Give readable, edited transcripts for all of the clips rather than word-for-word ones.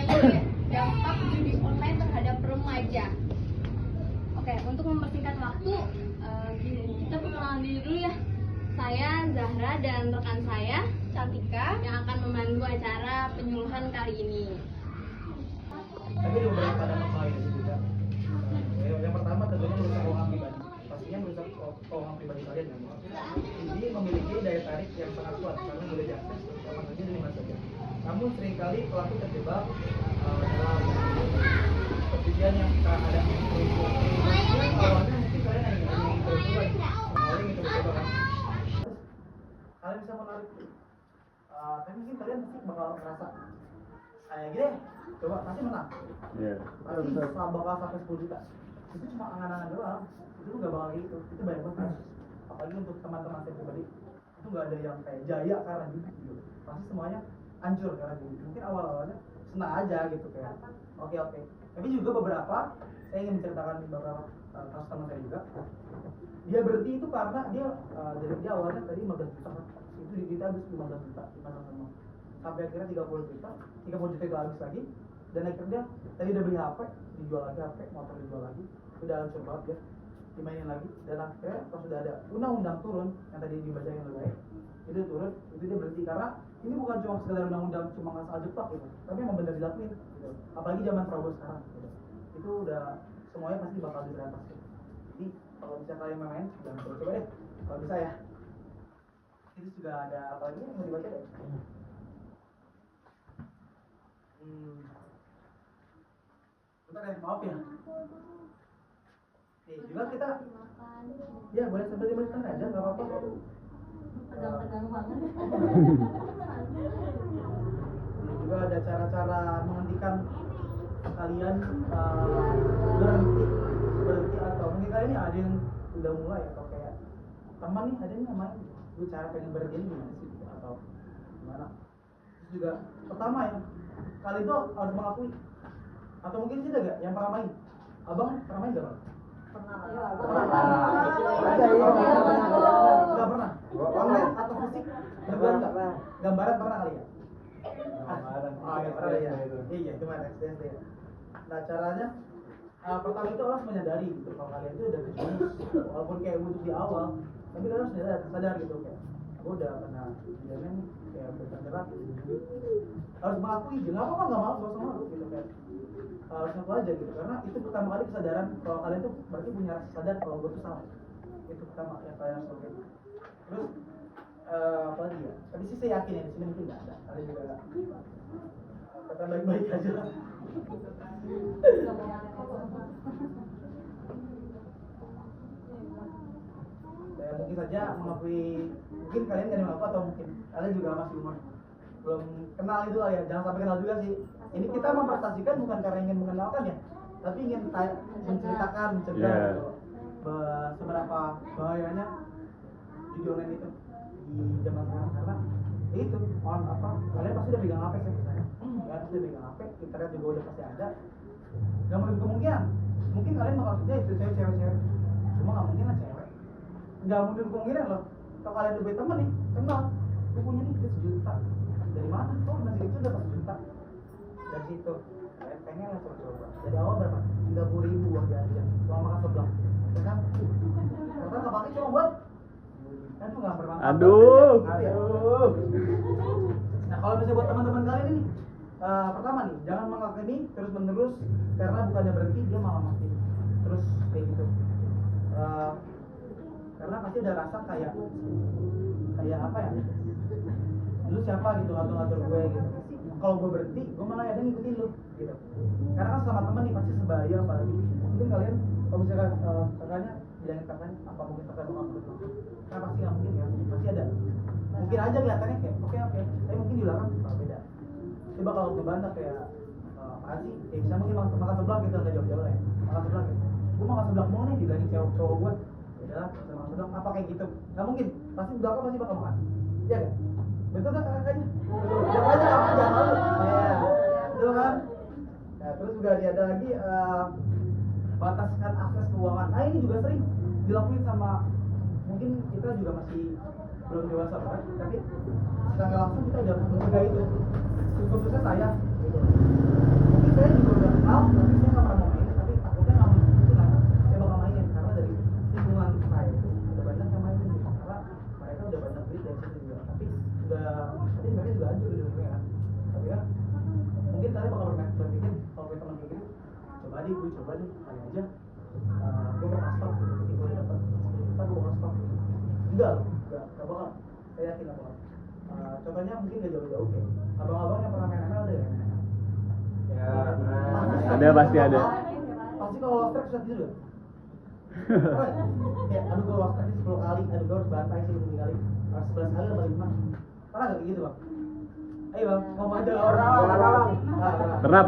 mengenai dampak judi online terhadap remaja. Oke, untuk mempersingkat waktu, kita perkenalan diri dulu ya. Saya Zahra dan rekan saya Cantika yang akan membantu acara penyuluhan kali ini. Tapi ada beberapa dampak lain juga. Yang pertama tentunya merusak keuangan pribadi. Pastinya merusak keuangan pribadi kalian ya. Ini memiliki daya tarik yang sangat kuat karena mudah diakses kapan saja dari mana saja. Namun seringkali pelaku terjebak dalam perjudian yang tak ada unsur. Awalnya mungkin kalian ingin terus awalnya ingin terus kalian bisa menarik, tapi mungkin kalian pasti bakal merasa kayak gini, coba pasti menang. Pasti bakal sampai 10 juta. Itu cuma angan-angan doang. Itu nggak bakal gitu. Itu banyak banget. Apalagi untuk teman-teman saya pribadi, itu nggak ada yang kayak jaya karena gitu. Pasti semuanya hancur karena gitu. Mungkin awal-awalnya senang aja gitu kayak oke. Tapi juga beberapa saya ingin menceritakan beberapa kasus teman saya juga. Dia berhenti itu karena dia dari dia awalnya tadi 15 juta, itu di kita habis 15 juta sama sampai akhirnya 30 juta itu habis lagi, dan akhirnya tadi udah beli HP, dijual lagi HP, motor dijual lagi, udah hancur banget ya, dimainin lagi, dan akhirnya pas sudah ada undang-undang turun yang tadi dibacain oleh baik, itu turun, itu dia berhenti karena ini bukan cuma sekedar undang-undang cuma ngasal jeplak gitu, tapi emang bener dilakuin gitu. Apalagi zaman Prabowo sekarang gitu. Itu udah semuanya pasti bakal diberantas gitu. Jadi kalau bisa kalian main, jangan coba deh. Kalau bisa ya. Itu juga ada apa lagi yang mau dibaca deh? Bentar ya, maaf ya. Juga kita ya boleh sambil 5 menit aja, nggak apa-apa. Tegang-tegang banget. Ini juga ada cara-cara menghentikan kalian berhenti atau mungkin kalian ini ada yang udah mulai atau kayak teman nih ada yang main, lu cara pengen berhenti ini gimana sih atau gimana? Terus juga pertama ya, kali itu harus mengakui atau mungkin sih gak yang pernah main, abang pernah main gak bang? Pernah. Nggak pernah. Online atau fisik? Enggak. Gambaran pernah kali ya? Gambaran ya. Iya, cuma SD. Nah caranya pertama itu harus menyadari gitu kalau kalian itu udah kejurus, walaupun kayak butuh di awal, tapi kalian harus sadar gitu kayak aku udah kena kejadian nih, kayak udah terjerat gitu. Harus mengakui, nggak apa-apa, nggak malu, nggak usah malu gitu kayak harus ngaku aja gitu, karena itu pertama kali kesadaran kalau kalian tuh berarti punya rasa sadar kalau gue tuh salah. Itu pertama yang kalian harus lakukan. Terus apa lagi ya? Tadi sih saya yakin ya di sini mungkin nggak ada. Kalian juga kata baik-baik aja lah. Ya, mungkin saja mengakui, mungkin kalian gak ada apa atau mungkin kalian juga masih umur belum kenal itu lah ya, jangan sampai kenal juga sih. Ini kita mempresentasikan bukan karena ingin mengenalkan ya, tapi ingin menceritakan, mencegah gitu, seberapa bahayanya judi online itu di zaman sekarang. Karena itu kalian pasti udah pegang HP sih, kalian pasti udah pegang HP, internet juga udah pasti ada. Gak mungkin kemungkinan, mungkin kalian maksudnya itu cewek, cuma gak mungkin lah cewek. Gak mungkin kemungkinan loh, kalau kalian udah punya temen nih, kenal, aku punya nih dia 1 juta, dari mana? Oh masih itu udah 1 juta. Dari situ, kalian pengen lah coba. Dari awal berapa? 30.000 buat jajan, uang makan sebelah, ya kan? Karena gak pakai cuma buat kan itu gak bermanfaat. Aduh. Nah kalau misalnya buat teman-teman kalian ini, pertama nih, jangan mengalami terus menerus karena bukannya berhenti dia malah mati terus kayak gitu. Karena pasti ada rasa kayak apa ya? Lu siapa gitu ngatur-ngatur gue gitu. Kalau gue berhenti, gue malah ada ngikutin lu gitu. Karena kan sama teman nih pasti sebaya apalagi. Mungkin kalian kalau misalkan kakaknya bilangin kakaknya apa mungkin kakak bakal berhenti. Karena pasti nggak mungkin ya, pasti ada. Mungkin aja kelihatannya kayak oke, tapi mungkin di belakang beda. Coba kalau ngebantah kayak apaan sih? Kayak bisa mungkin makan sebelah gitu, nggak jauh-jauh ya. Makan sebelah gitu. Gue makan sebelah mulu nih dibanding cowok gue. Yaudah, makan sebelah apa kayak gitu? Nggak mungkin. Pasti di belakang pasti bakal makan. Iya kan? Betul kan kakaknya? Jangan malu. Iya, betul kan? Nah, terus juga ada lagi bataskan akses keuangan. Nah ini juga sering dilakuin sama, mungkin kita juga masih belum dewasa kan? Tapi secara langsung kita udah mencegah itu. Khususnya saya gitu. saya pikir kalau punya teman kayak gitu coba deh kali aja gue bakal stop gitu ketika gue dapat 10 juta gue bakal stop gitu. Enggak bakal, saya yakin gak bakal. Contohnya mungkin gak jauh-jauh kayak abang-abang yang pernah main ML ada ya? Ya, ada pasti ada. Pasti kalau lost track susah tidur gak? Kayak aduh gue lost track 10 kali, aduh gue harus bantai sih 10 kali, harus 11 kali atau 5. Pernah gak kayak gitu bang? Ayo bang, ngomong aja orang. Pernah.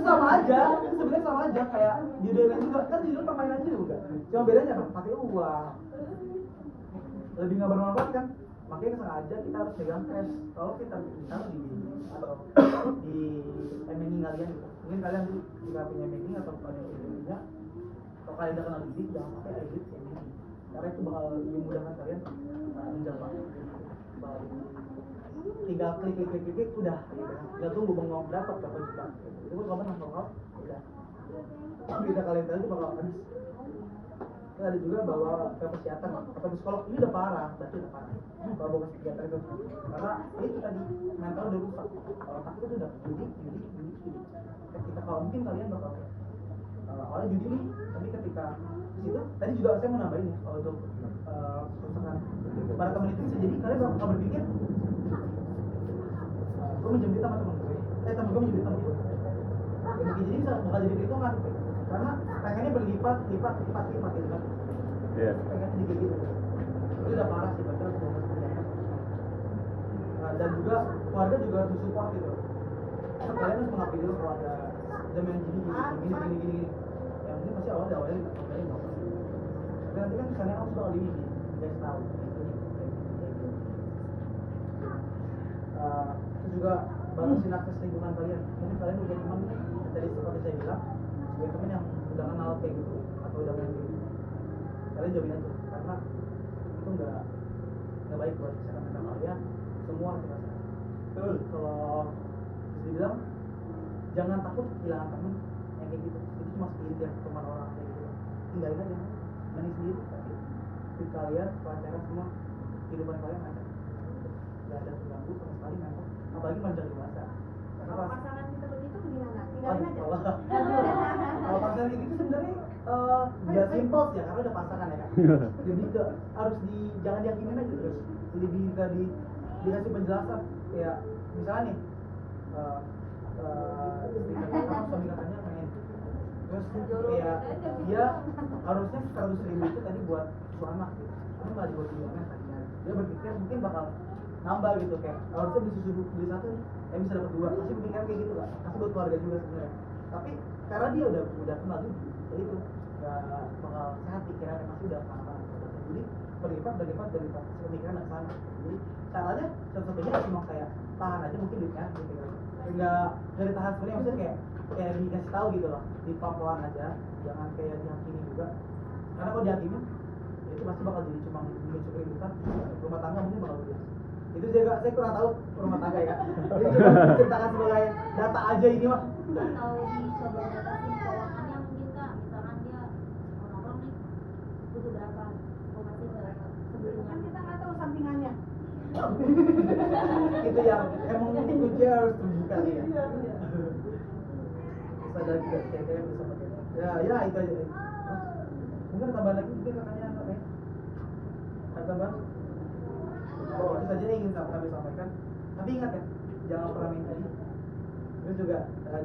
Sama aja, sebenarnya sama aja kayak judulnya juga kan judul permainan juga. Cuma bedanya apa? Pakai uang. Lebih nggak bermanfaat kan? Makanya sengaja kita harus pegang cash. Kalau kita misalnya di atau di MNI kalian gitu. Mungkin kalian jika punya MNI atau punya punya atau kalian udah kenal Didi, jangan pakai edit MNI. Karena itu bakal memudahkan kalian menjawab. Tinggal klik udah nggak tunggu bengong dapat berapa juta itu pun kamu nangkau udah kita kalian tahu itu bakal habis. Ada juga bawa ke psikiater atau psikolog, ini udah parah, berarti udah parah bawa ke psikiater itu karena itu tadi mental udah rusak, otak itu udah judi. Ketika kalau mungkin kalian bakal awalnya judi nih, tapi ketika di situ tadi juga saya mau nambahin ya kalau untuk kerusakan para teman itu bisa jadi kalian bakal berpikir gue minjem duit sama temen gue, temen gue minjem duit sama gue jadi bakal jadi perhitungan karena pengennya berlipat gitu Iya. pengennya digigit itu udah parah sih, berarti harus bawa seperti dan juga keluarga juga harus support gitu. Kalian harus mengakui dulu kalau ada main gini yang mungkin pasti awalnya nggak apa dan nanti kan kesannya harus bakal ini guys tahu itu juga batasin akses lingkungan kalian. Mungkin kalian udah teman tadi seperti saya bilang sebagai teman yang udah kenal kayak gitu atau udah main gitu, kalian jauhin aja karena itu nggak baik buat kesehatan mental kalian semua kita rasa. Betul. Kalau bisa dibilang jangan takut kehilangan teman yang kayak gitu, itu cuma segelintir teman orang kayak gitu, tinggalin aja manis sendiri tapi hidup kalian kelancaran semua kehidupan kalian ada nggak ada terganggu sama sekali mental, apalagi menjadi dewasa. Kalau pasangan kita begitu gimana? Tinggalin aja. Kalau pasangan kayak gitu sebenarnya nggak simpel sih ya karena udah pasangan ya kan. Jadi harus jangan diyakinin aja terus, lebih dikasih penjelasan kayak misalnya nih suami katanya main terus kayak dia harusnya 100.000 itu tadi buat susu anak gitu, kamu nggak dibuat gimana tadinya dia berpikir mungkin bakal nambah gitu kayak harusnya beli satu bisa dapat 2, pasti berpikir kayak gitu lah, pasti buat keluarga juga sebenarnya. Tapi karena dia udah kenal juga ya itu nggak bakal sehat pikirannya, pasti udah kemana-mana. Jadi berlipat pemikiran ke sana. Jadi caranya satu-satunya cuma kayak tahan aja mungkin duitnya gitu kan. Enggak dari tahan sebenarnya maksudnya kayak dikasih tahu gitu loh, dipelan aja, jangan kayak dihakimi juga. Karena kalau dihakimi ya itu pasti bakal jadi cuma memicu keributan, rumah tangga mungkin bakal biasa. Itu juga saya kurang tahu rumah tangga ya. Jadi coba ceritakan sebagai data aja ini mah. Atau dicoba batasin keuangannya mungkin kak, misalkan dia orang nih butuh berapa, informasi berapa sebelumnya. Kan kita nggak tahu sampingannya. Itu yang emang kunci harus terbuka nih ya. Bisa dari kayak bisa pakai. Ya itu aja. Mungkin tambah lagi mungkin katanya apa ya? Tambah. Oh, itu saja yang ingin kami sampaikan. Tapi ingat ya, jangan pernah main tadi. Terus juga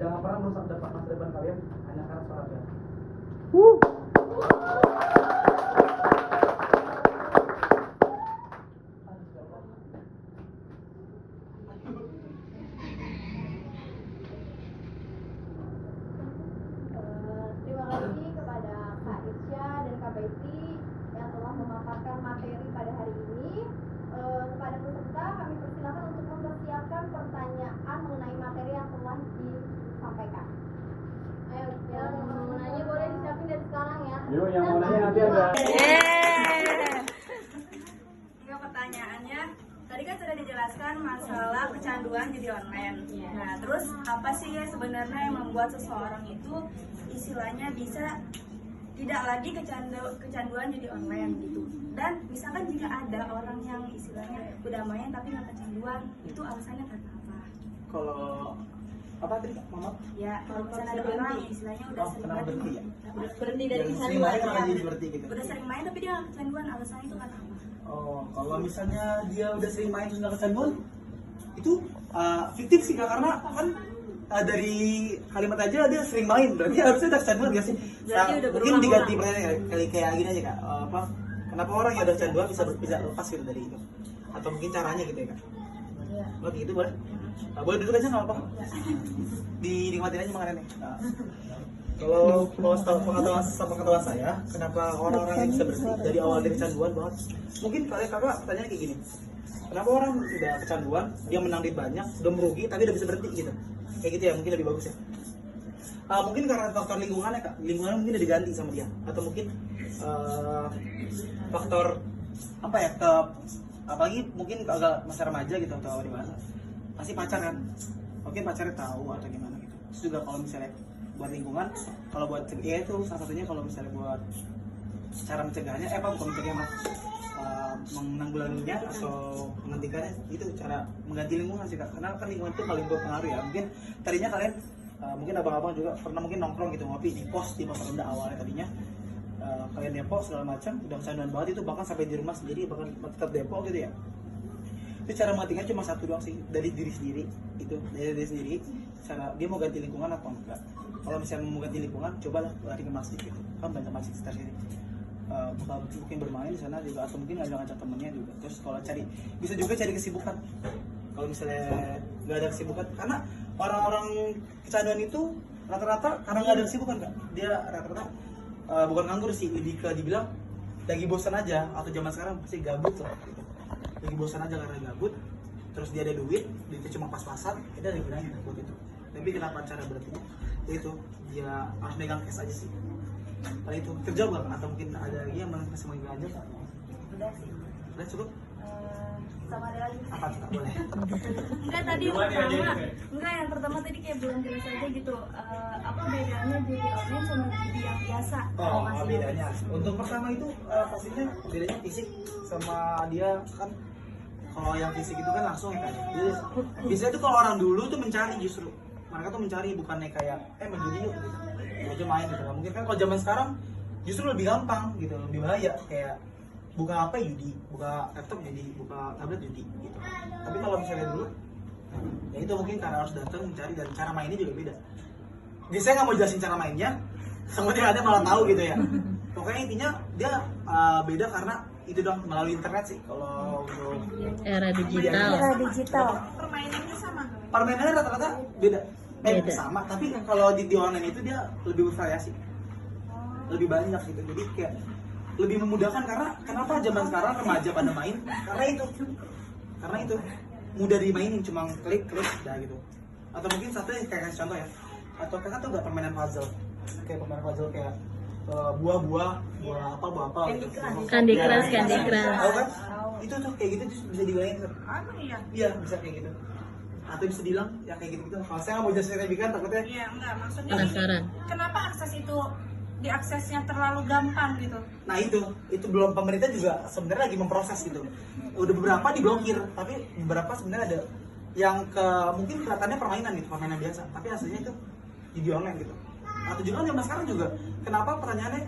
jangan pernah merusak masa depan kalian hanya karena suara dia. Terima kasih kepada Kak Irsya dan Kak Betty yang telah memaparkan materi pada hari ini. Kepada peserta kami persilakan untuk mempersiapkan pertanyaan mengenai materi yang telah disampaikan. Ayo, yang mau nanya boleh disiapin dari sekarang ya. Yuk, yang mau nanya nanti ada. Ini pertanyaannya, tadi kan sudah dijelaskan masalah kecanduan jadi online. Nah, terus apa sih ya sebenarnya yang membuat seseorang itu istilahnya bisa tidak lagi kecanduan jadi online gitu? Dan misalkan jika ada orang yang istilahnya udah main tapi nggak kecanduan, itu alasannya karena apa? kalau apa tadi Mama? Ya kalau misalnya ada orang istilahnya udah sering Kenapa berhenti ya? Berhenti dari Yang sering kecanduan. main kenapa jadi berhenti gitu? udah sering main tapi dia kecanduan, alasannya itu kan apa? Oh, kalau misalnya dia udah sering main terus nggak kecanduan, itu fiktif sih Kak, karena kan dari kalimat aja dia sering main, berarti harusnya udah kecanduan gak sih? Berarti udah Mungkin berulang-ulang. diganti pertanyaan kayak gini aja Kak, apa? Kenapa orang yang udah kecanduan bisa lepas gitu dari itu? Atau mungkin caranya gitu ya Kak? Oh gitu boleh? Boleh duduk aja nggak apa-apa? Dinikmatin aja makanannya. Nah, kalau pengetahuan saya, kenapa orang-orang yang bisa bersih dari awal dari kecanduan banget? Mungkin kalian kakak pertanyaan kayak gini. Kenapa orang udah kecanduan, dia menang duit banyak, udah merugi, tapi udah bisa berhenti gitu? Kayak gitu ya, mungkin lebih bagus ya. Mungkin karena faktor lingkungannya Kak, lingkungannya mungkin udah diganti sama dia, atau mungkin faktor apa ya, apalagi mungkin agak masa remaja gitu atau dewasa, pasti pacar kan, mungkin pacarnya tahu atau gimana gitu. Terus juga kalau misalnya buat lingkungan, kalau buat ya itu salah satunya kalau misalnya buat cara mencegahnya, bukan mencegahnya menanggulanginya atau menghentikannya, itu cara mengganti lingkungan sih Kak, karena kan lingkungan itu paling berpengaruh ya. Mungkin tadinya kalian mungkin abang-abang juga pernah mungkin nongkrong gitu, ngopi di pos rendah awalnya tadinya kalian depok segala macam, udah kecanduan banget itu, bahkan sampai di rumah sendiri bahkan tetap depok gitu ya. Itu cara menggantinya cuma satu doang sih, dari diri sendiri. Itu dari diri sendiri, cara dia mau ganti lingkungan atau enggak. Kalau misalnya mau ganti lingkungan, cobalah lari ke masjid gitu, kan banyak masjid sekitar sini. Mungkin bermain di sana juga, atau mungkin ngajak temennya juga. Terus kalau bisa juga cari kesibukan. Kalau misalnya nggak ada kesibukan, karena orang-orang kecanduan itu rata-rata karena nggak ada kesibukan Kak, dia rata-rata bukan nganggur sih, lebih ke dibilang lagi bosan aja, atau zaman sekarang pasti gabut lah gitu. Lagi bosan aja karena gabut, terus dia ada duitnya cuma pas-pasan, kita ada gunanya buat itu. Tapi kenapa cara berhentinya? Itu dia harus megang cash aja sih. Kalau itu kerja bukan, atau mungkin ada lagi yang masih mau lanjut? Udah sih. Udah cukup? Sama ada lagi. Apa tuh Kak? Boleh. Enggak tadi yang pertama tadi kayak belum jelas aja gitu. Apa bedanya judi online sama judi yang biasa? Bedanya. Untuk pertama itu pastinya bedanya fisik sama dia kan. Kalau yang fisik itu kan langsung ya kan. Jadi biasanya tuh kalau orang dulu tuh mencari, justru mereka tuh mencari, bukannya kayak main judi yuk gitu. Aja main gitu. Mungkin kan kalau zaman sekarang justru lebih gampang gitu, lebih bahaya, kayak buka HP judi, buka laptop judi, buka tablet judi gitu. Tapi kalau misalnya dulu, ya itu mungkin karena harus datang mencari, dan cara mainnya juga beda. Jadi saya nggak mau jelasin cara mainnya, seperti ada malah tahu gitu ya. Pokoknya intinya dia beda karena itu dong melalui internet sih. Kalau untuk Era digital. Permainannya sama. permainannya rata-rata beda. Sama, tapi kalau di online itu dia lebih bervariasi, lebih banyak gitu. Jadi kayak lebih memudahkan, karena kenapa zaman sekarang remaja pada main? Karena itu mudah dimainin, cuma klik dah gitu. Atau mungkin satu yang kayak contoh ya, atau kakak tuh nggak permainan puzzle, kayak permainan puzzle kayak buah apa Candy Crush. Tahu kan? Itu tuh kayak gitu tuh bisa dimainin tuh. Iya, bisa kayak gitu. Atau bisa dibilang ya kayak gitu. Kalau saya nggak mau jelasin lebih kan, takutnya Iya, enggak, maksudnya Penasaran. kenapa akses itu diaksesnya terlalu gampang gitu? nah itu belum, pemerintah juga sebenarnya lagi memproses gitu. Udah beberapa diblokir, tapi beberapa sebenarnya ada yang mungkin kelihatannya permainan gitu, permainan biasa, tapi aslinya itu judi online gitu. Atau juga zaman sekarang juga, kenapa pertanyaannya